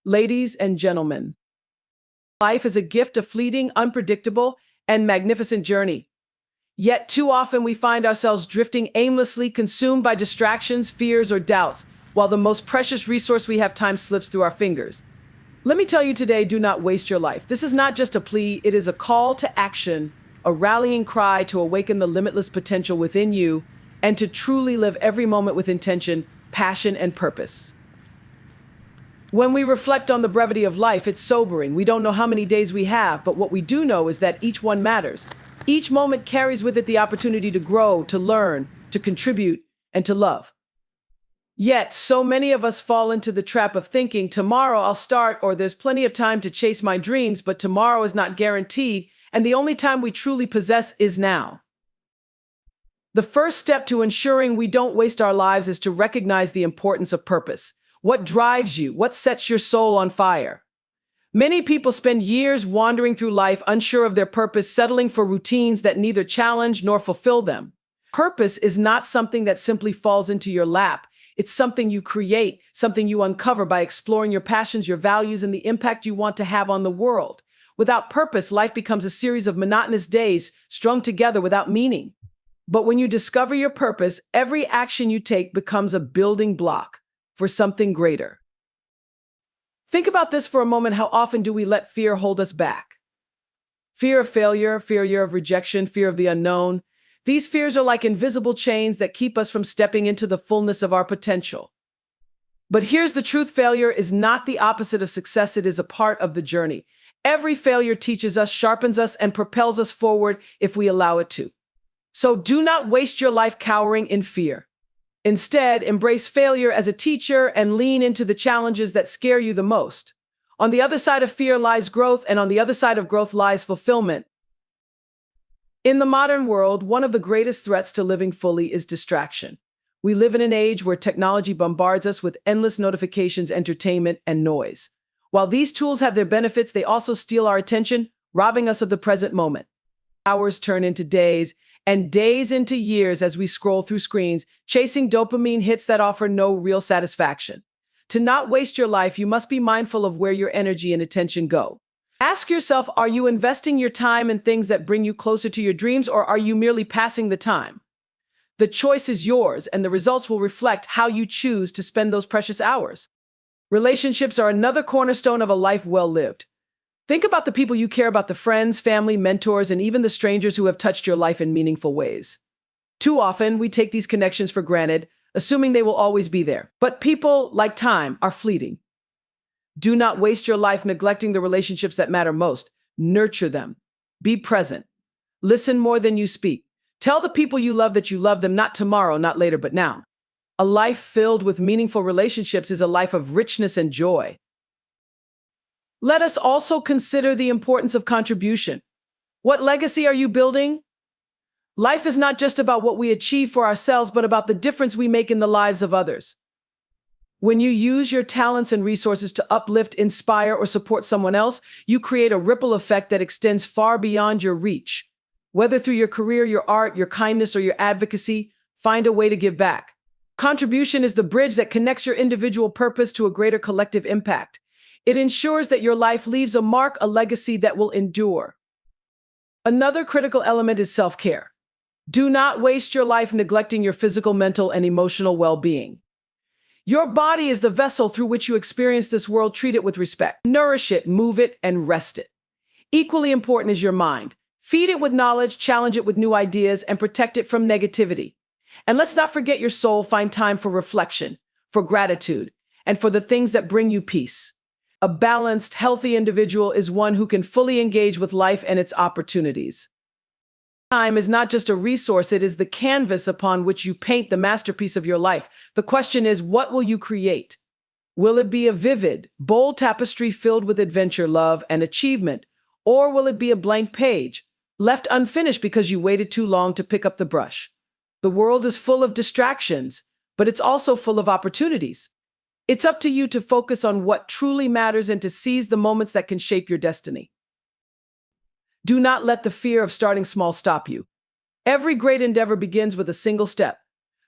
Ladies and gentlemen, life is a gift, a fleeting, unpredictable, and magnificent journey. Yet too often we find ourselves drifting aimlessly, consumed by distractions, fears, or doubts, while the most precious resource we have, time, slips through our fingers. Let me tell you today, do not waste your life. This is not just a plea, it is a call to action, a rallying cry to awaken the limitless potential within you and to truly live every moment with intention, passion, and purpose. When we reflect on the brevity of life, it's sobering. We don't know how many days we have, but what we do know is that each one matters. Each moment carries with it the opportunity to grow, to learn, to contribute, and to love. Yet, so many of us fall into the trap of thinking, tomorrow I'll start, or there's plenty of time to chase my dreams, but tomorrow is not guaranteed, and the only time we truly possess is now. The first step to ensuring we don't waste our lives is to recognize the importance of purpose. What drives you? What sets your soul on fire? Many people spend years wandering through life unsure of their purpose, settling for routines that neither challenge nor fulfill them. Purpose is not something that simply falls into your lap. It's something you create, something you uncover by exploring your passions, your values, and the impact you want to have on the world. Without purpose, life becomes a series of monotonous days strung together without meaning. But when you discover your purpose, every action you take becomes a building block for something greater. Think about this for a moment. How often do we let fear hold us back? Fear of failure, fear of rejection, fear of the unknown. These fears are like invisible chains that keep us from stepping into the fullness of our potential. But here's the truth: failure is not the opposite of success, it is a part of the journey. Every failure teaches us, sharpens us, and propels us forward if we allow it to. So do not waste your life cowering in fear. Instead, embrace failure as a teacher and lean into the challenges that scare you the most. On the other side of fear lies growth, and on the other side of growth lies fulfillment. In the modern world, one of the greatest threats to living fully is distraction. We live in an age where technology bombards us with endless notifications, entertainment, and noise. While these tools have their benefits, they also steal our attention, robbing us of the present moment. Hours turn into days, and days into years as we scroll through screens, chasing dopamine hits that offer no real satisfaction. To not waste your life, you must be mindful of where your energy and attention go. Ask yourself, are you investing your time in things that bring you closer to your dreams, or are you merely passing the time? The choice is yours, and the results will reflect how you choose to spend those precious hours. Relationships are another cornerstone of a life well lived. Think about the people you care about, the friends, family, mentors, and even the strangers who have touched your life in meaningful ways. Too often, we take these connections for granted, assuming they will always be there. But people, like time, are fleeting. Do not waste your life neglecting the relationships that matter most. Nurture them. Be present. Listen more than you speak. Tell the people you love that you love them, not tomorrow, not later, but now. A life filled with meaningful relationships is a life of richness and joy. Let us also consider the importance of contribution. What legacy are you building? Life is not just about what we achieve for ourselves, but about the difference we make in the lives of others. When you use your talents and resources to uplift, inspire, or support someone else, you create a ripple effect that extends far beyond your reach. Whether through your career, your art, your kindness, or your advocacy, find a way to give back. Contribution is the bridge that connects your individual purpose to a greater collective impact. It ensures that your life leaves a mark, a legacy that will endure. Another critical element is self-care. Do not waste your life neglecting your physical, mental, and emotional well-being. Your body is the vessel through which you experience this world. Treat it with respect. Nourish it, move it, and rest it. Equally important is your mind. Feed it with knowledge, challenge it with new ideas, and protect it from negativity. And let's not forget your soul. Find time for reflection, for gratitude, and for the things that bring you peace. A balanced, healthy individual is one who can fully engage with life and its opportunities. Time is not just a resource, it is the canvas upon which you paint the masterpiece of your life. The question is, what will you create? Will it be a vivid, bold tapestry filled with adventure, love, and achievement? Or will it be a blank page, left unfinished because you waited too long to pick up the brush? The world is full of distractions, but it's also full of opportunities. It's up to you to focus on what truly matters and to seize the moments that can shape your destiny. Do not let the fear of starting small stop you. Every great endeavor begins with a single step.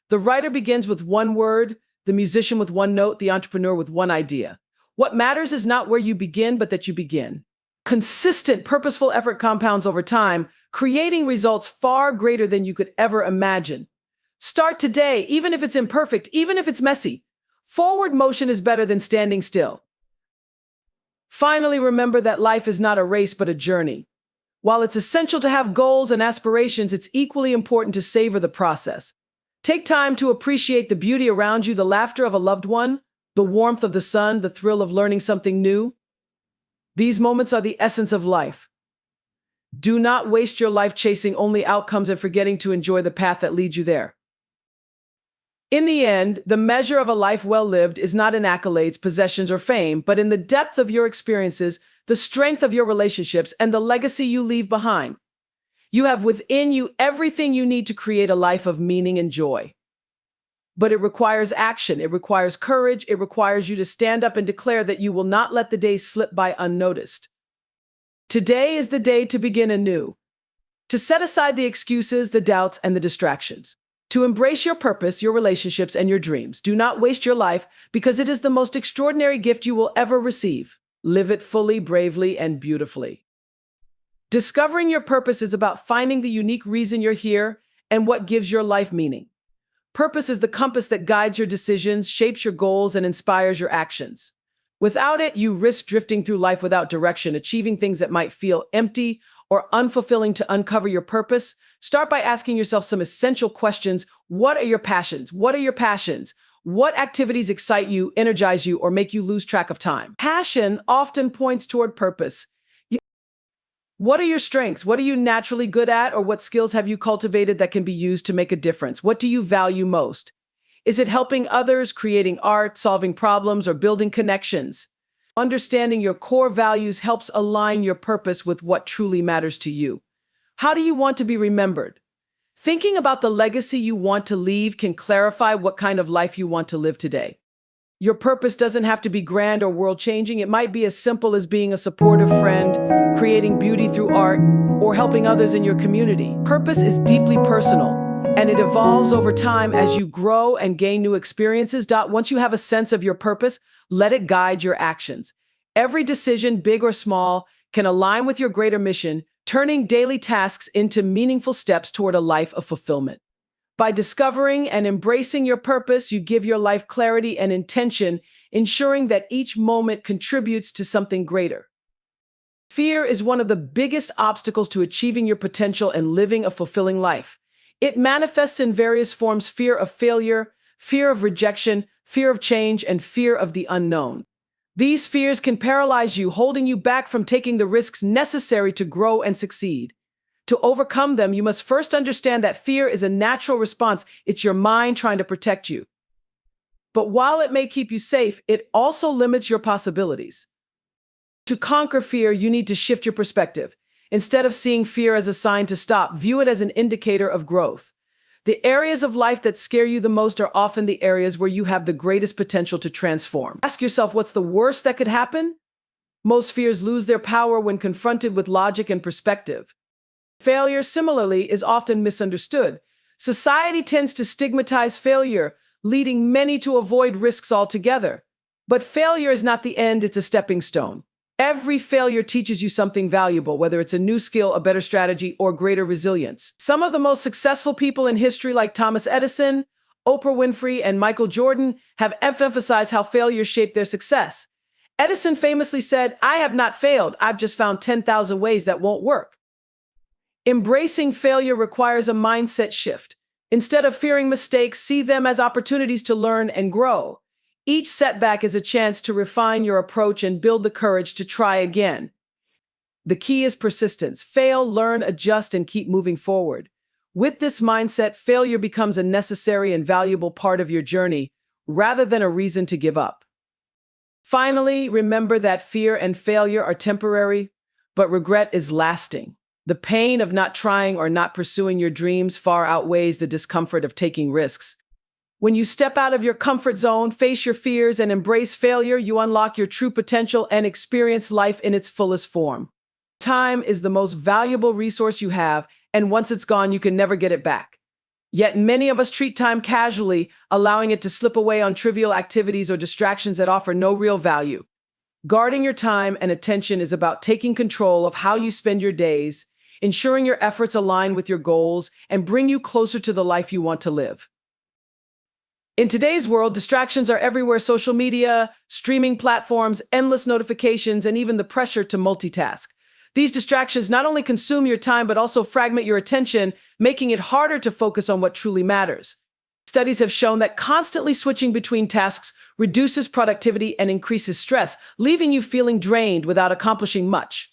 The writer begins with one word, the musician with one note, the entrepreneur with one idea. What matters is not where you begin, but that you begin. Consistent, purposeful effort compounds over time, creating results far greater than you could ever imagine. Start today, even if it's imperfect, even if it's messy. Forward motion is better than standing still. Finally, remember that life is not a race, but a journey. While it's essential to have goals and aspirations, it's equally important to savor the process. Take time to appreciate the beauty around you, the laughter of a loved one, the warmth of the sun, the thrill of learning something new. These moments are the essence of life. Do not waste your life chasing only outcomes and forgetting to enjoy the path that leads you there. In the end, the measure of a life well lived is not in accolades, possessions, or fame, but in the depth of your experiences, the strength of your relationships, and the legacy you leave behind. You have within you everything you need to create a life of meaning and joy. But it requires action, it requires courage, it requires you to stand up and declare that you will not let the days slip by unnoticed. Today is the day to begin anew, to set aside the excuses, the doubts, and the distractions. To embrace your purpose, your relationships, and your dreams. Do not waste your life because it is the most extraordinary gift you will ever receive. Live it fully, bravely, and beautifully. Discovering your purpose is about finding the unique reason you're here and what gives your life meaning. Purpose is the compass that guides your decisions, shapes your goals, and inspires your actions. Without it, you risk drifting through life without direction, achieving things that might feel empty or unfulfilling. To uncover your purpose, start by asking yourself some essential questions. What are your passions? What are your passions? What activities excite you, energize you, or make you lose track of time? Passion often points toward purpose. What are your strengths? What are you naturally good at, or what skills have you cultivated that can be used to make a difference? What do you value most? Is it helping others, creating art, solving problems, or building connections? Understanding your core values helps align your purpose with what truly matters to you. How do you want to be remembered? Thinking about the legacy you want to leave can clarify what kind of life you want to live today. Your purpose doesn't have to be grand or world-changing. It might be as simple as being a supportive friend, creating beauty through art, or helping others in your community. Purpose is deeply personal, and it evolves over time as you grow and gain new experiences. Once you have a sense of your purpose, let it guide your actions. Every decision, big or small, can align with your greater mission, turning daily tasks into meaningful steps toward a life of fulfillment. By discovering and embracing your purpose, you give your life clarity and intention, ensuring that each moment contributes to something greater. Fear is one of the biggest obstacles to achieving your potential and living a fulfilling life. It manifests in various forms: fear of failure, fear of rejection, fear of change, and fear of the unknown. These fears can paralyze you, holding you back from taking the risks necessary to grow and succeed. To overcome them, you must first understand that fear is a natural response. It's your mind trying to protect you. But while it may keep you safe, it also limits your possibilities. To conquer fear, you need to shift your perspective. Instead of seeing fear as a sign to stop, view it as an indicator of growth. The areas of life that scare you the most are often the areas where you have the greatest potential to transform. Ask yourself, what's the worst that could happen? Most fears lose their power when confronted with logic and perspective. Failure, similarly, is often misunderstood. Society tends to stigmatize failure, leading many to avoid risks altogether. But failure is not the end, it's a stepping stone. Every failure teaches you something valuable, whether it's a new skill, a better strategy, or greater resilience. Some of the most successful people in history, like Thomas Edison, Oprah Winfrey, and Michael Jordan, have emphasized how failure shaped their success. Edison famously said, "I have not failed, I've just found 10,000 ways that won't work." Embracing failure requires a mindset shift. Instead of fearing mistakes, see them as opportunities to learn and grow. Each setback is a chance to refine your approach and build the courage to try again. The key is persistence. Fail, learn, adjust, and keep moving forward. With this mindset, failure becomes a necessary and valuable part of your journey, rather than a reason to give up. Finally, remember that fear and failure are temporary, but regret is lasting. The pain of not trying or not pursuing your dreams far outweighs the discomfort of taking risks. When you step out of your comfort zone, face your fears, and embrace failure, you unlock your true potential and experience life in its fullest form. Time is the most valuable resource you have, and once it's gone, you can never get it back. Yet many of us treat time casually, allowing it to slip away on trivial activities or distractions that offer no real value. Guarding your time and attention is about taking control of how you spend your days, ensuring your efforts align with your goals, and bring you closer to the life you want to live. In today's world, distractions are everywhere: social media, streaming platforms, endless notifications, and even the pressure to multitask. These distractions not only consume your time, but also fragment your attention, making it harder to focus on what truly matters. Studies have shown that constantly switching between tasks reduces productivity and increases stress, leaving you feeling drained without accomplishing much.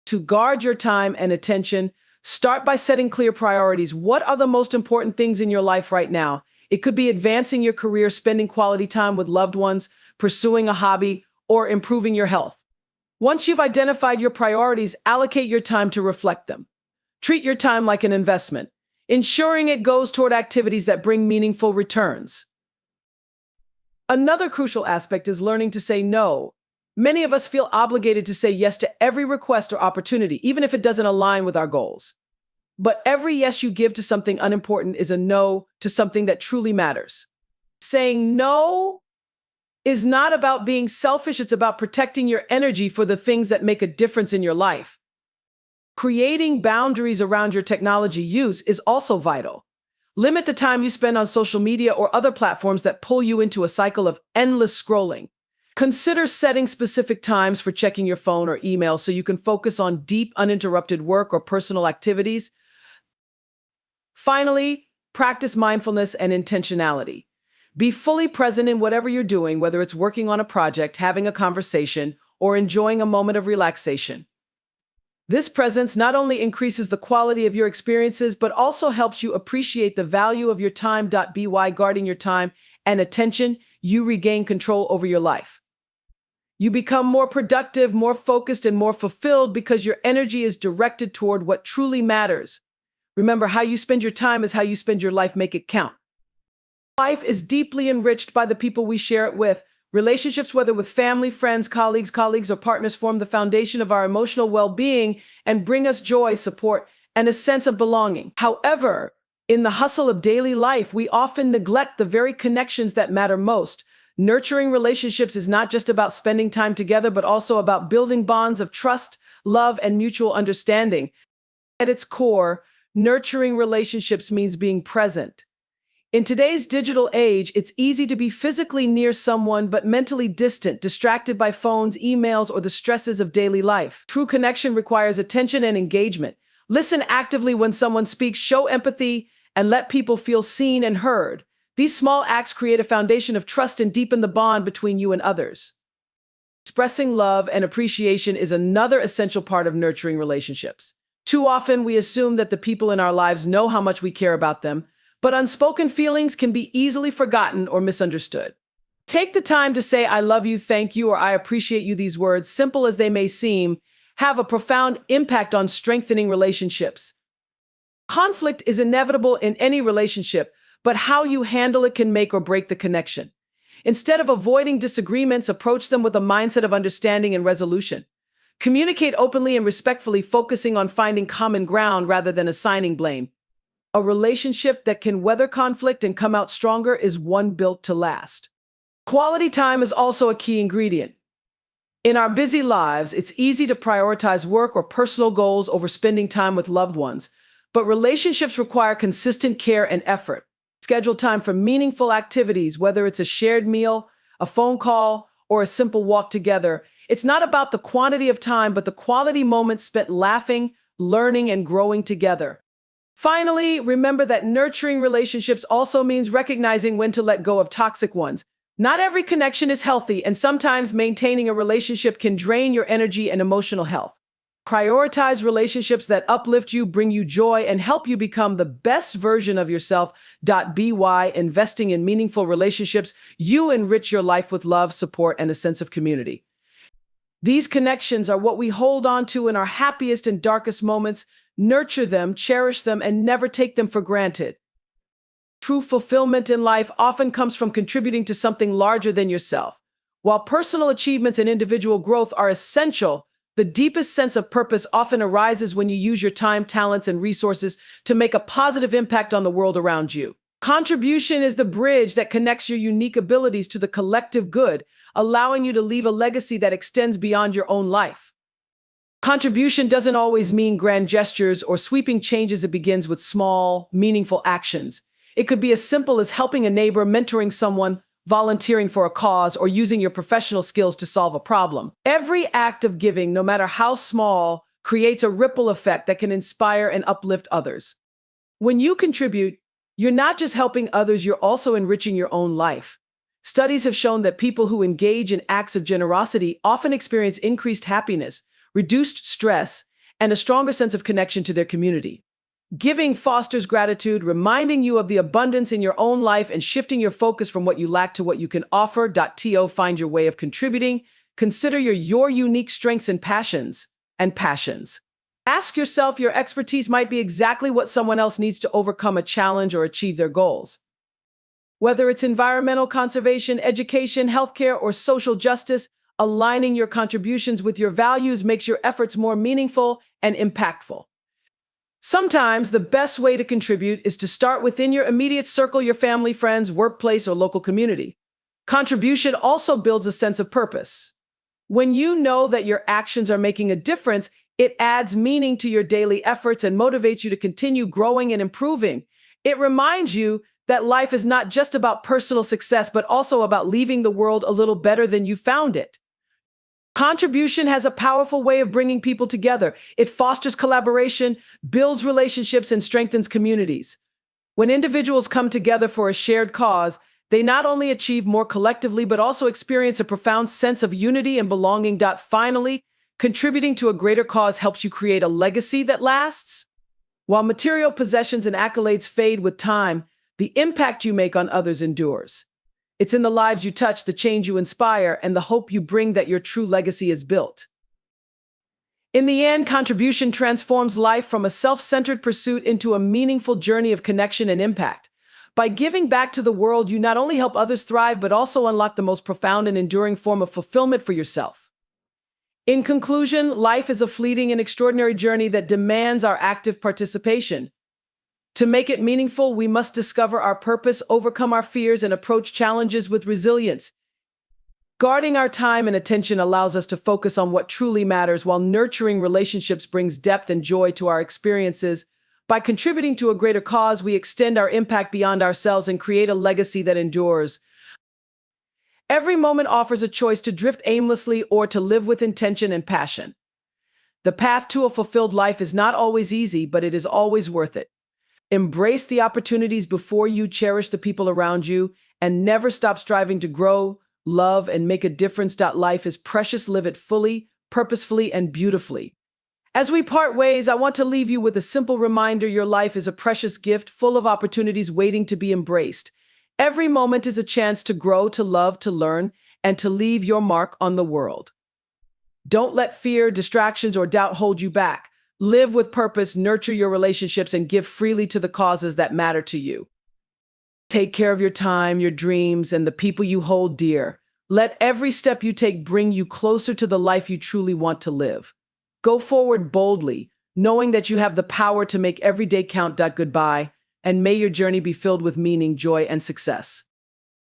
To guard your time and attention, start by setting clear priorities. What are the most important things in your life right now? It could be advancing your career, spending quality time with loved ones, pursuing a hobby, or improving your health. Once you've identified your priorities, allocate your time to reflect them. Treat your time like an investment, ensuring it goes toward activities that bring meaningful returns. Another crucial aspect is learning to say no. Many of us feel obligated to say yes to every request or opportunity, even if it doesn't align with our goals. But every yes you give to something unimportant is a no to something that truly matters. Saying no is not about being selfish, it's about protecting your energy for the things that make a difference in your life. Creating boundaries around your technology use is also vital. Limit the time you spend on social media or other platforms that pull you into a cycle of endless scrolling. Consider setting specific times for checking your phone or email so you can focus on deep, uninterrupted work or personal activities. Finally, practice mindfulness and intentionality. Be fully present in whatever you're doing, whether it's working on a project, having a conversation, or enjoying a moment of relaxation. This presence not only increases the quality of your experiences, but also helps you appreciate the value of your time. By guarding your time and attention, you regain control over your life. You become more productive, more focused, and more fulfilled because your energy is directed toward what truly matters. Remember, how you spend your time is how you spend your life. Make it count. Life is deeply enriched by the people we share it with. Relationships, whether with family, friends, colleagues, or partners, form the foundation of our emotional well-being and bring us joy, support, and a sense of belonging. However, in the hustle of daily life, we often neglect the very connections that matter most. Nurturing relationships is not just about spending time together, but also about building bonds of trust, love, and mutual understanding. At its core, nurturing relationships means being present. In today's digital age, it's easy to be physically near someone but mentally distant, distracted by phones, emails, or the stresses of daily life. True connection requires attention and engagement. Listen actively when someone speaks, show empathy, and let people feel seen and heard. These small acts create a foundation of trust and deepen the bond between you and others. Expressing love and appreciation is another essential part of nurturing relationships. Too often, we assume that the people in our lives know how much we care about them, but unspoken feelings can be easily forgotten or misunderstood. Take the time to say, "I love you, thank you," or "I appreciate you." These words, simple as they may seem, have a profound impact on strengthening relationships. Conflict is inevitable in any relationship, but how you handle it can make or break the connection. Instead of avoiding disagreements, approach them with a mindset of understanding and resolution. Communicate openly and respectfully, focusing on finding common ground rather than assigning blame. A relationship that can weather conflict and come out stronger is one built to last. Quality time is also a key ingredient. In our busy lives, it's easy to prioritize work or personal goals over spending time with loved ones, but relationships require consistent care and effort. Schedule time for meaningful activities, whether it's a shared meal, a phone call, or a simple walk together. It's not about the quantity of time, but the quality moments spent laughing, learning, and growing together. Finally, remember that nurturing relationships also means recognizing when to let go of toxic ones. Not every connection is healthy, and sometimes maintaining a relationship can drain your energy and emotional health. Prioritize relationships that uplift you, bring you joy, and help you become the best version of yourself. By investing in meaningful relationships, you enrich your life with love, support, and a sense of community. These connections are what we hold on to in our happiest and darkest moments. Nurture them, cherish them, and never take them for granted. True fulfillment in life often comes from contributing to something larger than yourself. While personal achievements and individual growth are essential, the deepest sense of purpose often arises when you use your time, talents, and resources to make a positive impact on the world around you. Contribution is the bridge that connects your unique abilities to the collective good, allowing you to leave a legacy that extends beyond your own life. Contribution doesn't always mean grand gestures or sweeping changes. It begins with small, meaningful actions. It could be as simple as helping a neighbor, mentoring someone, volunteering for a cause, or using your professional skills to solve a problem. Every act of giving, no matter how small, creates a ripple effect that can inspire and uplift others. When you contribute, you're not just helping others, you're also enriching your own life. Studies have shown that people who engage in acts of generosity often experience increased happiness, reduced stress, and a stronger sense of connection to their community. Giving fosters gratitude, reminding you of the abundance in your own life and shifting your focus from what you lack to what you can offer. To find your way of contributing, consider your unique strengths and passions. Ask yourself, your expertise might be exactly what someone else needs to overcome a challenge or achieve their goals. Whether it's environmental conservation, education, healthcare, or social justice, aligning your contributions with your values makes your efforts more meaningful and impactful. Sometimes the best way to contribute is to start within your immediate circle, your family, friends, workplace, or local community. Contribution also builds a sense of purpose. When you know that your actions are making a difference, it adds meaning to your daily efforts and motivates you to continue growing and improving. It reminds you that life is not just about personal success, but also about leaving the world a little better than you found it. Contribution has a powerful way of bringing people together. It fosters collaboration, builds relationships, and strengthens communities. When individuals come together for a shared cause, they not only achieve more collectively, but also experience a profound sense of unity and belonging. Finally, contributing to a greater cause helps you create a legacy that lasts. While material possessions and accolades fade with time, the impact you make on others endures. It's in the lives you touch, the change you inspire, and the hope you bring that your true legacy is built. In the end, contribution transforms life from a self-centered pursuit into a meaningful journey of connection and impact. By giving back to the world, you not only help others thrive, but also unlock the most profound and enduring form of fulfillment for yourself. In conclusion, life is a fleeting and extraordinary journey that demands our active participation. To make it meaningful, we must discover our purpose, overcome our fears, and approach challenges with resilience. Guarding our time and attention allows us to focus on what truly matters, while nurturing relationships brings depth and joy to our experiences. By contributing to a greater cause, we extend our impact beyond ourselves and create a legacy that endures. Every moment offers a choice to drift aimlessly or to live with intention and passion. The path to a fulfilled life is not always easy, but it is always worth it. Embrace the opportunities before you, cherish the people around you, and never stop striving to grow, love, and make a difference. Life is precious. Live it fully, purposefully, and beautifully. As we part ways, I want to leave you with a simple reminder: your life is a precious gift full of opportunities waiting to be embraced. Every moment is a chance to grow, to love, to learn, and to leave your mark on the world. Don't let fear, distractions, or doubt hold you back. Live with purpose, nurture your relationships, and give freely to the causes that matter to you. Take care of your time, your dreams, and the people you hold dear. Let every step you take bring you closer to the life you truly want to live. Go forward boldly, knowing that you have the power to make every day count. Goodbye, and may your journey be filled with meaning, joy, and success.